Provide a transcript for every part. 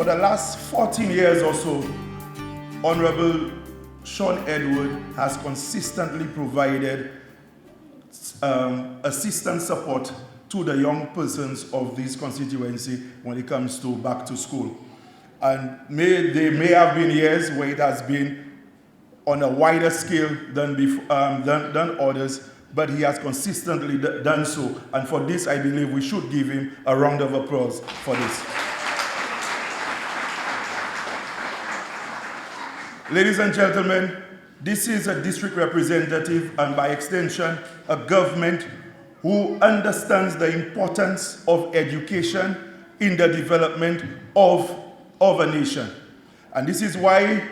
For the last 14 years or so, Honorable Sean Edward has consistently provided assistance support to the young persons of this constituency when it comes to back to school. And there may have been years where it has been on a wider scale than others, but he has consistently done so. And for this, I believe we should give him a round of applause for this. Ladies and gentlemen, this is a district representative and by extension, a government who understands the importance of education in the development of a nation. And this is why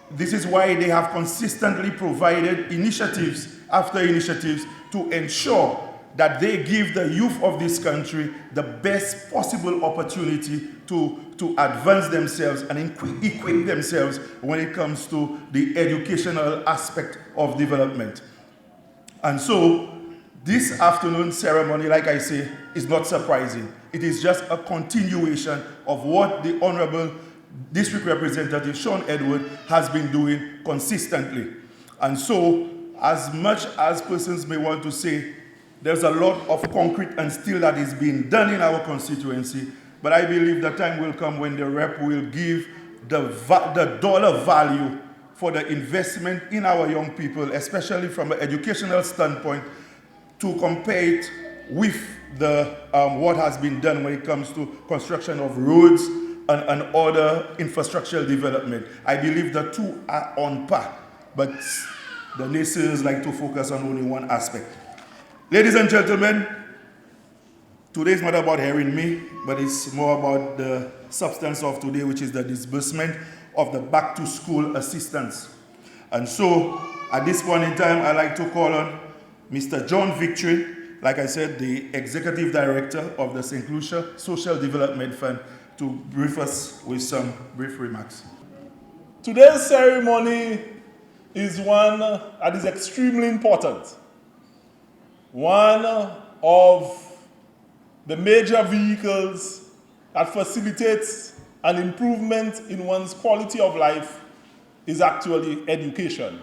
they have consistently provided initiatives after initiatives to ensure that they give the youth of this country the best possible opportunity to advance themselves and equip themselves when it comes to the educational aspect of development. And so, this afternoon ceremony, like I say, is not surprising. It is just a continuation of what the Honorable District Representative Sean Edward has been doing consistently. And so, as much as persons may want to say, there's a lot of concrete and steel that is being done in our constituency, but I believe the time will come when the rep will give the dollar value for the investment in our young people, especially from an educational standpoint, to compare it with what has been done when it comes to construction of roads and other infrastructural development. I believe the two are on par, but the naysayers like to focus on only one aspect. Ladies and gentlemen, today is not about hearing me, but it's more about the substance of today, which is the disbursement of the back-to-school assistance. And so, at this point in time, I'd like to call on Mr. John Victory, like I said, the Executive Director of the St. Lucia Social Development Fund, to brief us with some brief remarks. Today's ceremony is one that is extremely important. One of the major vehicles that facilitates an improvement in one's quality of life is actually education.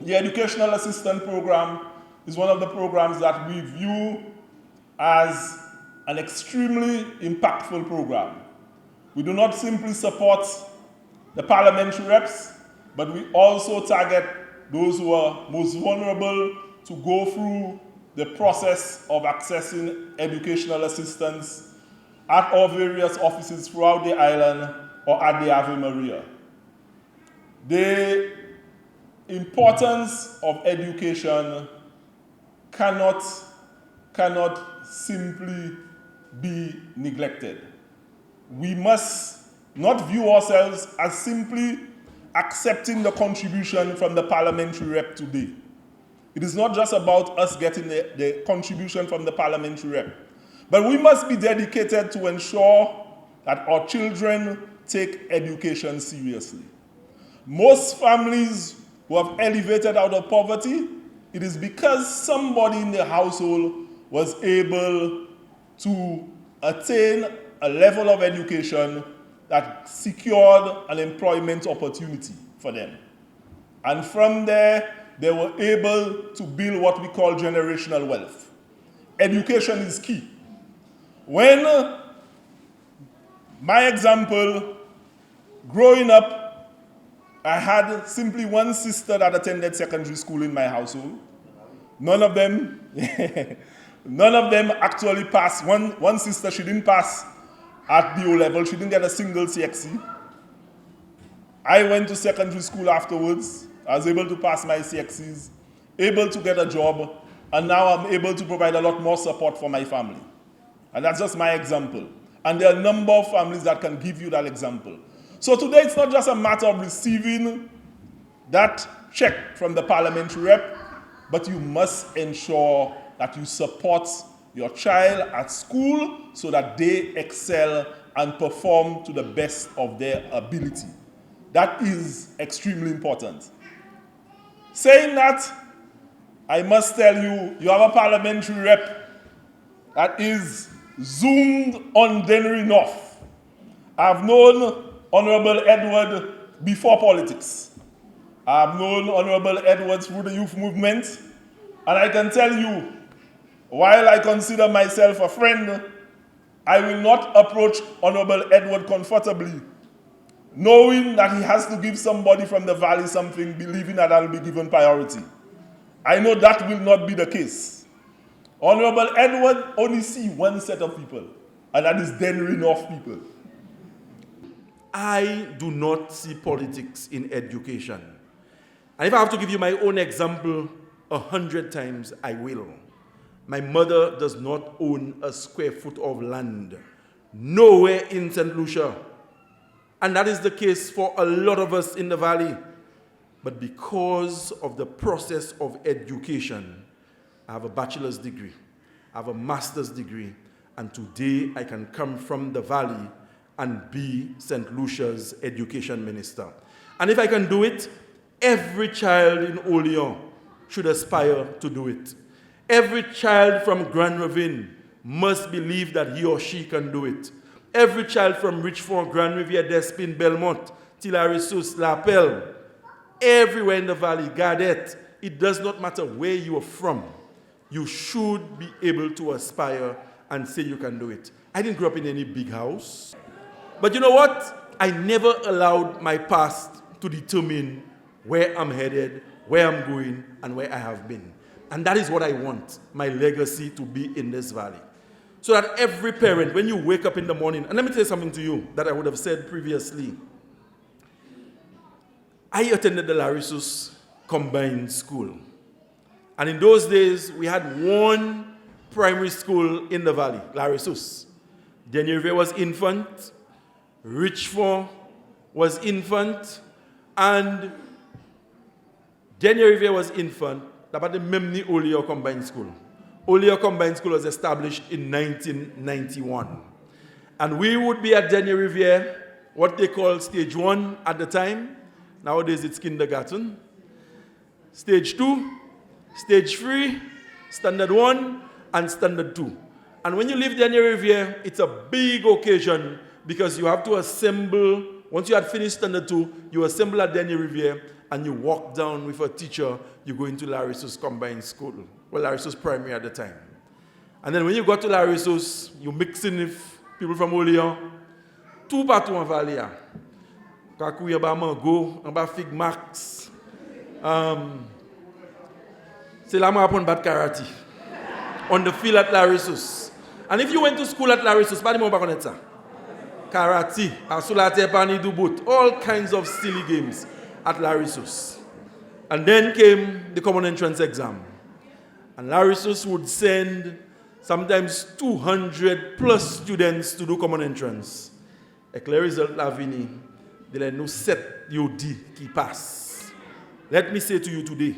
The Educational Assistance Program is one of the programs that we view as an extremely impactful program. We do not simply support the parliamentary reps, but we also target those who are most vulnerable to go through the process of accessing educational assistance at our various offices throughout the island or at the Ave Maria. The importance of education cannot simply be neglected. We must not view ourselves as simply accepting the contribution from the parliamentary rep today. It is not just about us getting the contribution from the parliamentary rep, but we must be dedicated to ensure that our children take education seriously. Most families who have elevated out of poverty, it is because somebody in the household was able to attain a level of education that secured an employment opportunity for them. And from there, they were able to build what we call generational wealth. Education is key. When my example, growing up, I had simply one sister that attended secondary school in my household. None of them actually passed. One sister, she didn't pass at the O level. She didn't get a single CXC. I went to secondary school afterwards. I was able to pass my CXCs, able to get a job, and now I'm able to provide a lot more support for my family. And that's just my example. And there are a number of families that can give you that example. So today it's not just a matter of receiving that check from the parliamentary rep, but you must ensure that you support your child at school so that they excel and perform to the best of their ability. That is extremely important. Saying that, I must tell you, you have a parliamentary rep that is zoomed on Dennery North. I've known Honorable Edward before politics. I've known Honorable Edward through the youth movement, and I can tell you, while I consider myself a friend, I will not approach Honorable Edward comfortably, knowing that he has to give somebody from the valley something, believing that I'll be given priority. I know that will not be the case. Honorable Edward only see one set of people, and that is Dennery North people. I do not see politics in education. And if I have to give you my own example 100 times, I will. My mother does not own a square foot of land, nowhere in St. Lucia. And that is the case for a lot of us in the valley. But because of the process of education, I have a bachelor's degree, I have a master's degree, and today I can come from the valley and be St. Lucia's education minister. And if I can do it, every child in Oleon should aspire to do it. Every child from Grand Ravine must believe that he or she can do it. Every child from Richford, Grand Riviere, Despin, Belmont, Tillarisus, La Pelle, everywhere in the valley, Gadet, it does not matter where you are from. You should be able to aspire and say you can do it. I didn't grow up in any big house. But you know what? I never allowed my past to determine where I'm headed, where I'm going, and where I have been. And that is what I want my legacy to be in this valley. So that every parent, when you wake up in the morning, and let me tell you something to you that I would have said previously. I attended the Larissus Combined School. And in those days, we had one primary school in the valley, Larissus. Dennery was infant, Richford was infant, and Dennery was infant, about the Memni Oleo Combined School. Oleo Combined School was established in 1991. And we would be at Dennery, what they call stage 1 at the time. Nowadays it's kindergarten. Stage 2, stage 3, standard 1, and standard 2. And when you leave Dennery, it's a big occasion because you have to assemble, once you had finished standard 2, you assemble at Dennery and you walk down with a teacher, you go into Larissus Combined School. Well, Larissus Primary at the time. And then when you got to Larissus, you mix in with people from Oleon. Tout partout en Valley. Kakou yaba mango, en ba fig max. C'est là moi apprendre bat karate. On the field at Larissus. And if you went to school at Larissus, pas de mon pas connaître ça. Karate, asulate pani du boot, all kinds of silly games at Larissus. And then came the common entrance exam. And Larissus would send sometimes 200 plus students to do common entrance. Et le result la vini, de les nous 7 yodi qui passe. Let me say to you today,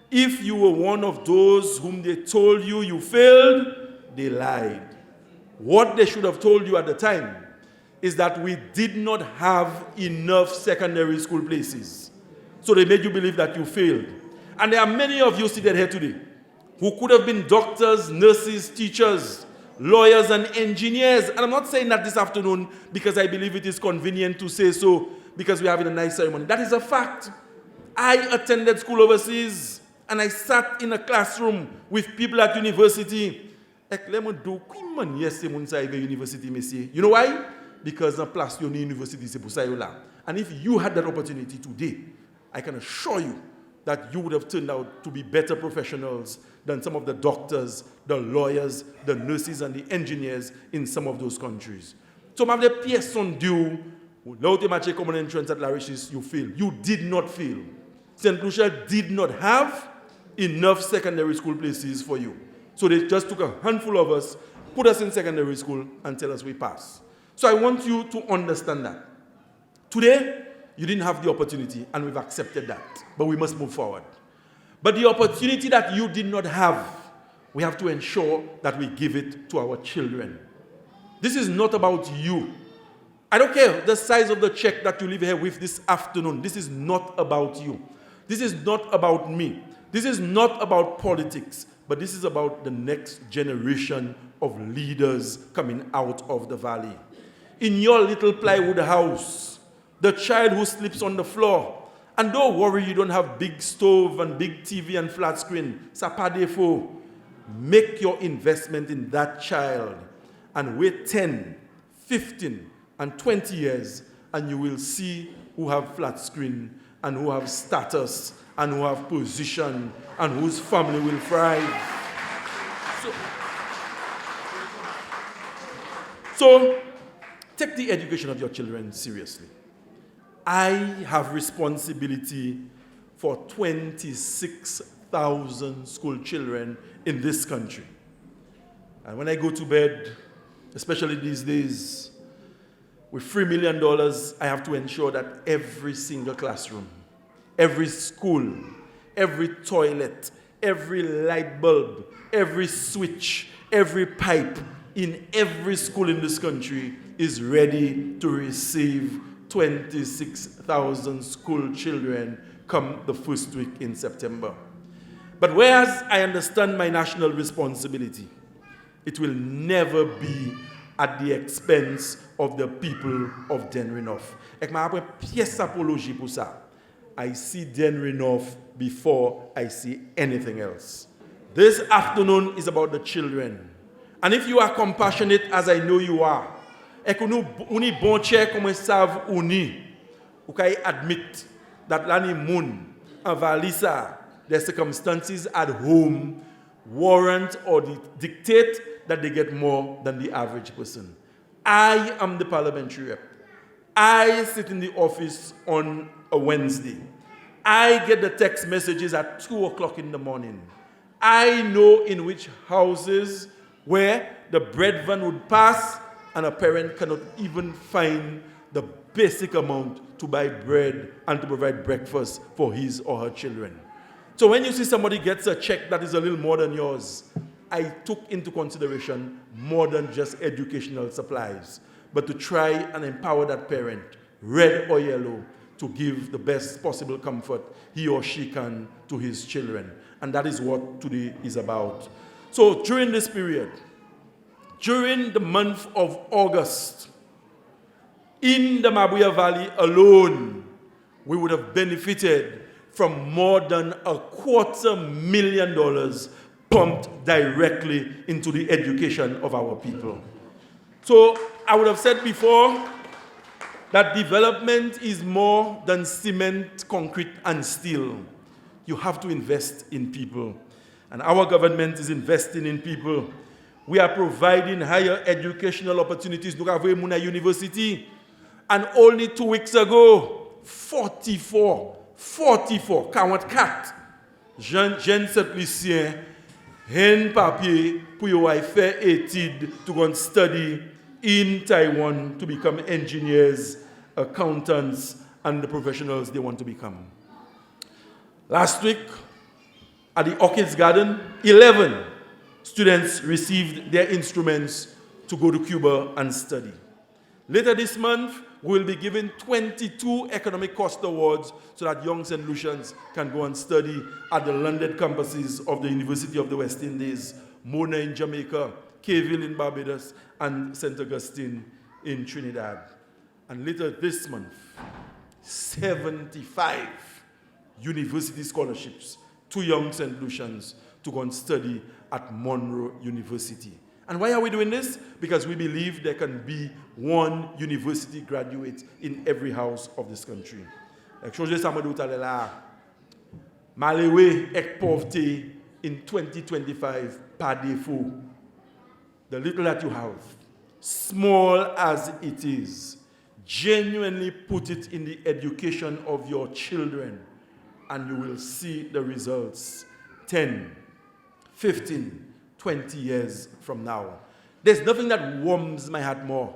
if you were one of those whom they told you you failed, they lied. What they should have told you at the time is that we did not have enough secondary school places. So they made you believe that you failed. And there are many of you seated here today who could have been doctors, nurses, teachers, lawyers, and engineers. And I'm not saying that this afternoon because I believe it is convenient to say so because we're having a nice ceremony. That is a fact. I attended school overseas and I sat in a classroom with people at university. You know why? Because the place you need university is pour. And if you had that opportunity today, I can assure you that you would have turned out to be better professionals than some of the doctors, the lawyers, the nurses, and the engineers in some of those countries. Some of the pièces sont dues. Without a match common entrance at Larissus, you fail. You did not fail. St. Lucia did not have enough secondary school places for you. So they just took a handful of us, put us in secondary school, and tell us we pass. So I want you to understand that. Today, you didn't have the opportunity, and we've accepted that. But we must move forward. But the opportunity that you did not have, we have to ensure that we give it to our children. This is not about you. I don't care the size of the check that you leave here with this afternoon. This is not about you. This is not about me. This is not about politics. But this is about the next generation of leaders coming out of the valley. in your little plywood house, the child who sleeps on the floor. And don't worry, you don't have big stove and big TV and flat screen. Ça pas défaut. Make your investment in that child and wait 10, 15, and 20 years, and you will see who have flat screen and who have status and who have position and whose family will thrive. So take the education of your children seriously. I have responsibility for 26,000 school children in this country. And when I go to bed, especially these days, with $3 million, I have to ensure that every single classroom, every school, every toilet, every light bulb, every switch, every pipe in every school in this country is ready to receive 26,000 school children come the first week in September. But whereas I understand my national responsibility, it will never be at the expense of the people of Dennery North. I see Dennery North before I see anything else. This afternoon is about the children. And if you are compassionate, as I know you are, et que nous bon cher comme savent uni, ou kay admit that l'année moun en Valisa, the circumstances at home warrant or dictate that they get more than the average person. I am the parliamentary rep. I sit in the office on a Wednesday. I get the text messages at 2 o'clock in the morning. I know in which houses where the bread van would pass and a parent cannot even find the basic amount to buy bread and to provide breakfast for his or her children. So when you see somebody gets a check that is a little more than yours, I took into consideration more than just educational supplies, but to try and empower that parent, red or yellow, to give the best possible comfort he or she can to his children. And that is what today is about. So during this period, during the month of August, in the Mabuya Valley alone, we would have benefited from more than $250,000 pumped directly into the education of our people. So I would have said before that development is more than cement, concrete, and steel. You have to invest in people. And our government is investing in people. We are providing higher educational opportunities to Muna University. And only 2 weeks ago, 44, 44, jeunes lycéens, hen papier pour you faire études to go and study in Taiwan to become engineers, accountants, and the professionals they want to become. Last week, at the Orchids Garden, 11 students received their instruments to go to Cuba and study. Later this month, we will be giving 22 economic cost awards so that young St. Lucians can go and study at the London campuses of the University of the West Indies, Mona in Jamaica, Caville in Barbados, and St. Augustine in Trinidad. And later this month, 75 university scholarships to young St. Lucians to go and study at Monroe University. And why are we doing this? Because we believe there can be one university graduate in every house of this country. Malheureux et pauvreté in 2025 par défaut. The little that you have, small as it is, genuinely put it in the education of your children, and you will see the results 10, 15, 20 years from now. There's nothing that warms my heart more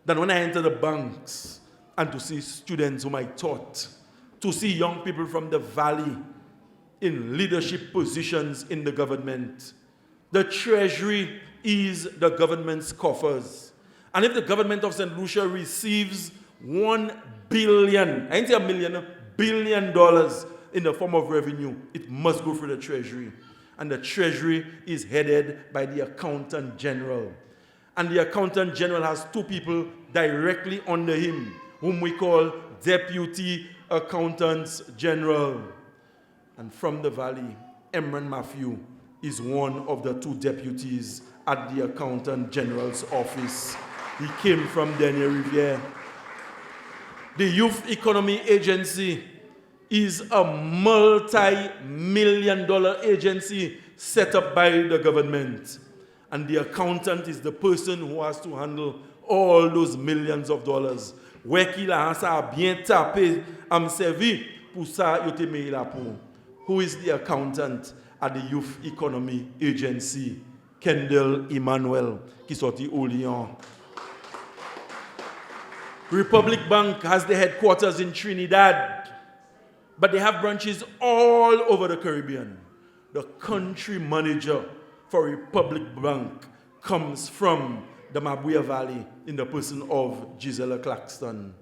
than when I enter the banks and to see students whom I taught, to see young people from the valley in leadership positions in the government. The treasury is the government's coffers. And if the government of St. Lucia receives $1 billion, I ain't say a million, $1 billion in the form of revenue, it must go through the treasury. And the treasury is headed by the accountant general. And the Accountant General has two people directly under him, whom we call Deputy Accountants General. And from the Valley, Emran Matthew is one of the two deputies at the Accountant General's office. He came from Dennery. The Youth Economy Agency is a multi-million-dollar agency set up by the government. And the accountant is the person who has to handle all those millions of dollars. Where qu'il a ça bien tapé, am servi pour ça yo te meye la pour. Who is the accountant at the Youth Economy Agency? Kendall Emmanuel, qui sorti au Lyon. Republic Bank has the headquarters in Trinidad, but they have branches all over the Caribbean. The country manager for Republic Bank comes from the Mabuya Valley in the person of Gisela Claxton.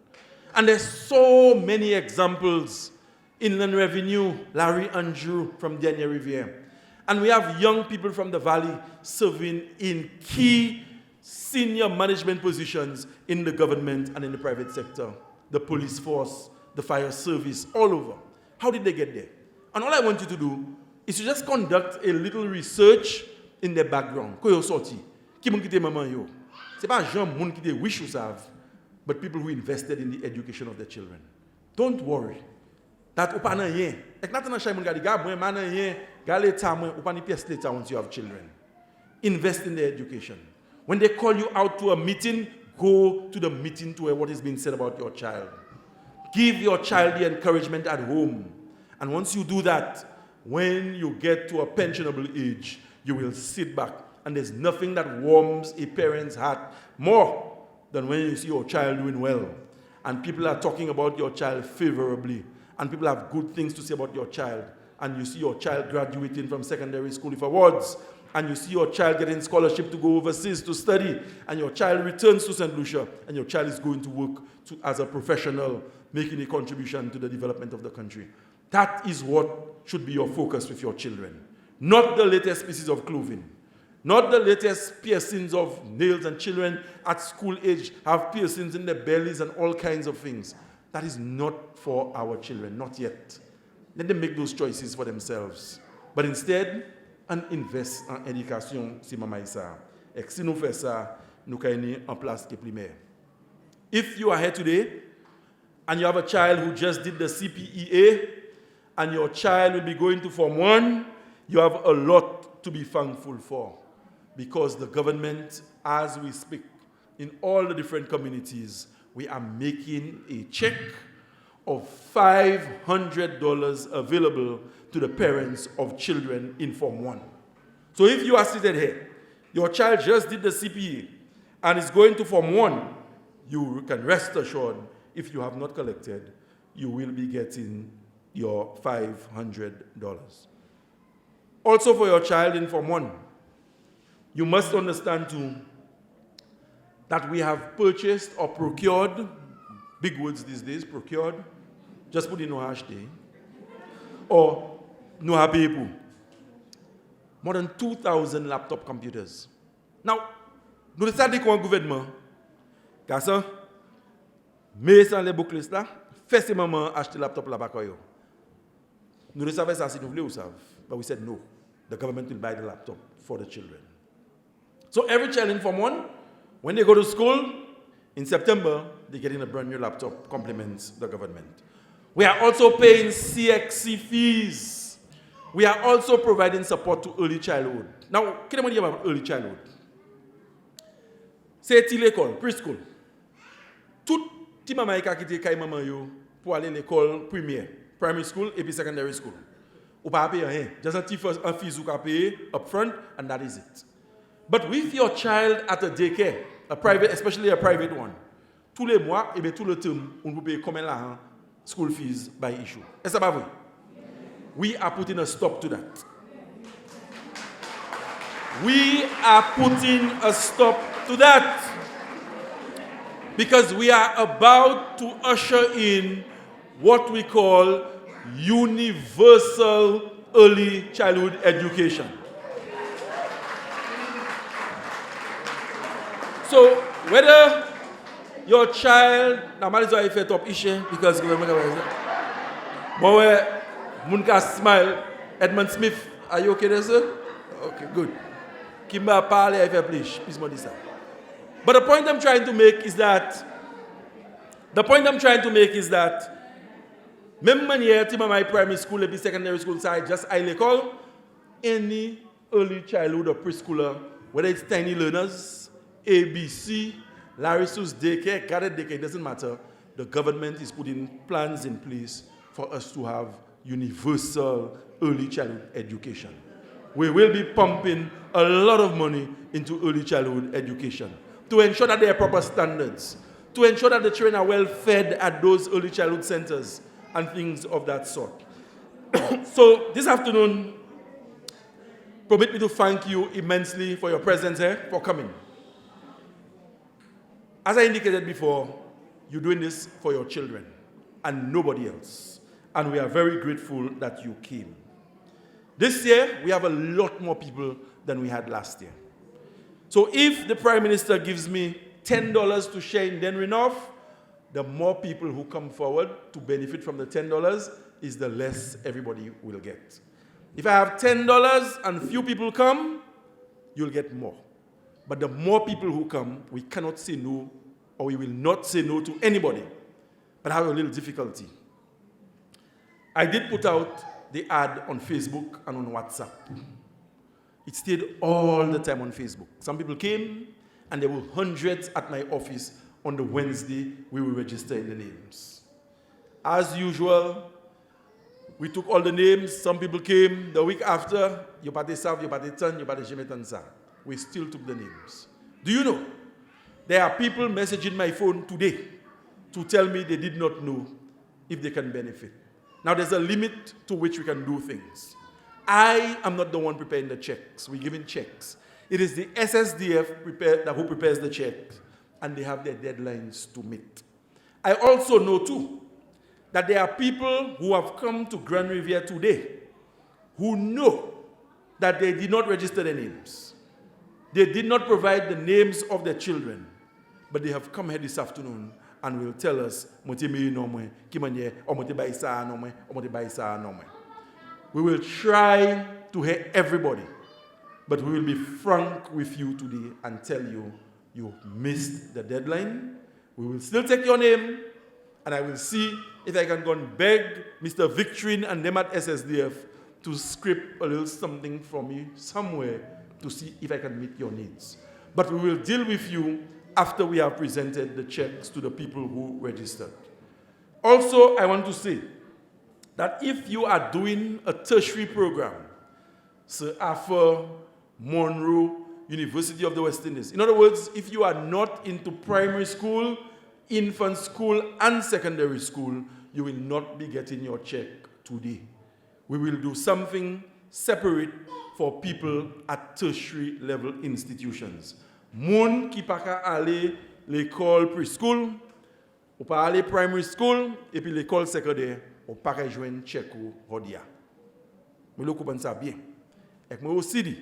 And there's so many examples. Inland Revenue, Larry Andrew from Dennery. And we have young people from the Valley serving in key senior management positions in the government and in the private sector. The police force, the fire service, all over. How did they get there? And all I want you to do is to just conduct a little research in their background. Ko yo sorti, ki moun kite maman yo. C'est pas gens moun kite wish you serve, but people who invested in the education of their children. Don't worry. That ou pa nan yen. Ek natan nan chay moun gadi ga mwen man nan yen, ga l'Etat mwen ou pa ni pièce l'Etat once you have children. Invest in their education. When they call you out to a meeting, go to the meeting to hear what is being said about your child. Give your child the encouragement at home. And once you do that, when you get to a pensionable age, you will sit back. And there's nothing that warms a parent's heart more than when you see your child doing well. And people are talking about your child favorably. And people have good things to say about your child. And you see your child graduating from secondary school with awards. And you see your child getting scholarship to go overseas to study. And your child returns to St. Lucia. And your child is going to work as a professional, making a contribution to the development of the country. That is what should be your focus with your children. Not the latest pieces of clothing. Not the latest piercings of nails, and children at school age have piercings in their bellies and all kinds of things. That is not for our children, not yet. Let them make those choices for themselves. But instead, and invest en éducation si maman ça. Et si nous faisons ça, nous avons en place qui primaire. If you are here today and you have a child who just did the CPEA and your child will be going to Form 1, you have a lot to be thankful for, because the government, as we speak, in all the different communities, we are making a check of $500 available to the parents of children in Form 1. So if you are seated here, your child just did the CPA and is going to Form 1, you can rest assured, if you have not collected, you will be getting your $500. Also for your child in Form 1, you must understand too that we have purchased or procured, big words these days, procured, just put in no hashtag, or no happy people, more than 2,000 laptop computers. Now, nous décidons qu'on gouvernement, car ça, mais sans les boucles là, fait ces mamans acheter laptop là-bas. Nous savons ça si nous voulons ou savons, but we said no. The government will buy the laptop for the children. So every child in Form 1, when they go to school, in September, they're getting a brand new laptop, compliments the government. We are also paying CXC fees. We are also providing support to early childhood. Now, can you tell me about early childhood? C'est l'école, preschool. Tout petit maman qui a quitté kay maman yo pour aller à l'école primaire, primary school et puis secondary school. Ou pas payer rien. Just a fees you can pay up front, and that is it. But with your child at a daycare, a private, especially a private one, tous les mois, et bien tout le terme, on peut payer combien l'argent school fees by issue. Est-ce pas vrai? We are putting a stop to that. We are putting a stop to that. Because we are about to usher in what we call universal early childhood education. So whether your child, normally so I fait top issue because but Munka smile, Edmund Smith, are you okay there, sir? Okay, good. Kimba parle, I fait please more this. But the point I'm trying to make is that remember here, my primary school, maybe secondary school side, just I call any early childhood or preschooler, whether it's tiny learners, ABC, Larissus daycare, guided daycare, it doesn't matter. The government is putting plans in place for us to have universal early childhood education. We will be pumping a lot of money into early childhood education to ensure that there are proper standards, to ensure that the children are well fed at those early childhood centers and things of that sort. So this afternoon, permit me to thank you immensely for your presence here, for coming. As I indicated before, you're doing this for your children and nobody else. And we are very grateful that you came. This year, we have a lot more people than we had last year. So if the Prime Minister gives me $10 to share in Dennery North, the more people who come forward to benefit from the $10 is the less everybody will get. If I have $10 and few people come, you'll get more. But the more people who come, we cannot say no, or we will not say no to anybody. But I have a little difficulty. I did put out the ad on Facebook and on WhatsApp. It stayed all the time on Facebook. Some people came, and there were hundreds at my office on the Wednesday we will register in the names. As usual, we took all the names. Some people came the week after. You party Sav, you party Tan, you party Jemetansa. We still took the names. Do you know? There are people messaging my phone today to tell me they did not know if they can benefit. Now there's a limit to which we can do things. I am not the one preparing the checks. We're giving checks. It is the SSDF who prepares the checks, and they have their deadlines to meet. I also know too that there are people who have come to Grand Riviere today who know that they did not register their names. They did not provide the names of their children, but they have come here this afternoon and will tell us, we will try to hear everybody, but we will be frank with you today and tell you, you missed the deadline. We will still take your name, and I will see if I can go and beg Mr. Victorine and them at SSDF to script a little something from me somewhere to see if I can meet your needs. But we will deal with you after we have presented the checks to the people who registered. Also, I want to say that if you are doing a tertiary program, Sir Arthur, Monroe, University of the West Indies. In other words, if you are not into primary school, infant school, and secondary school, you will not be getting your check today. We will do something separate for people at tertiary level institutions. Moun qui pa ka aller l'école preschool, ou pa aller primary school, et puis l'école secondaire, ou pa ka joindre check ou rodia. Mais le comprendre ça bien. Et moi aussi dit,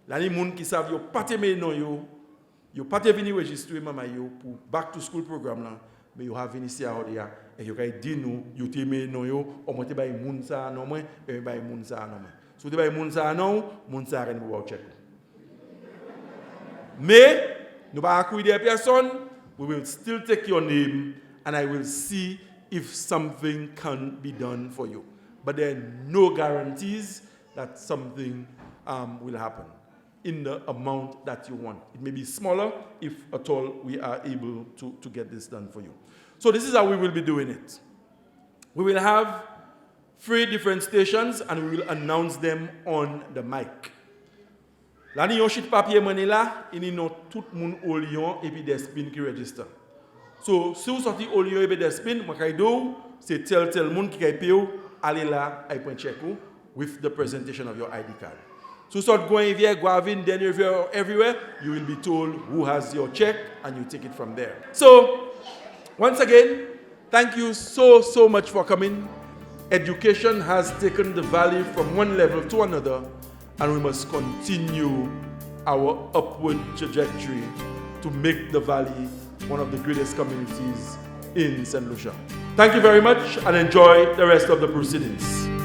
l'année moun qui savent yo pas te non yo pas te venir registrer maman yo pour back to school programme là, mais yo have ici à rodia et yo kay di nous yo te non yo, on monte bay moun ça non moins, et bay moun ça non moins. Si vous bay moun ça non, moun ça rien pour check. Mais nous pas accueillir des personnes, we will still take your name and I will see if something can be done for you. But there are no guarantees that something will happen in the amount that you want. It may be smaller if at all we are able to get this done for you. So this is how we will be doing it. We will have 3 different stations and we will announce them on the mic. Là, il y a un sheet papier là, il y a tout le monde au Lyon et puis des spins qui registrent. So, si vous sortez au Lyon et puis des spins, c'est tel monde qui paye, allez là, I point check you with the presentation of your ID card. So, start going here, Guavin, Dennery, everywhere, you will be told who has your check and you take it from there. So, once again, thank you so much for coming. Education has taken the valley from one level to another, and we must continue our upward trajectory to make the Valley one of the greatest communities in St. Lucia. Thank you very much and enjoy the rest of the proceedings.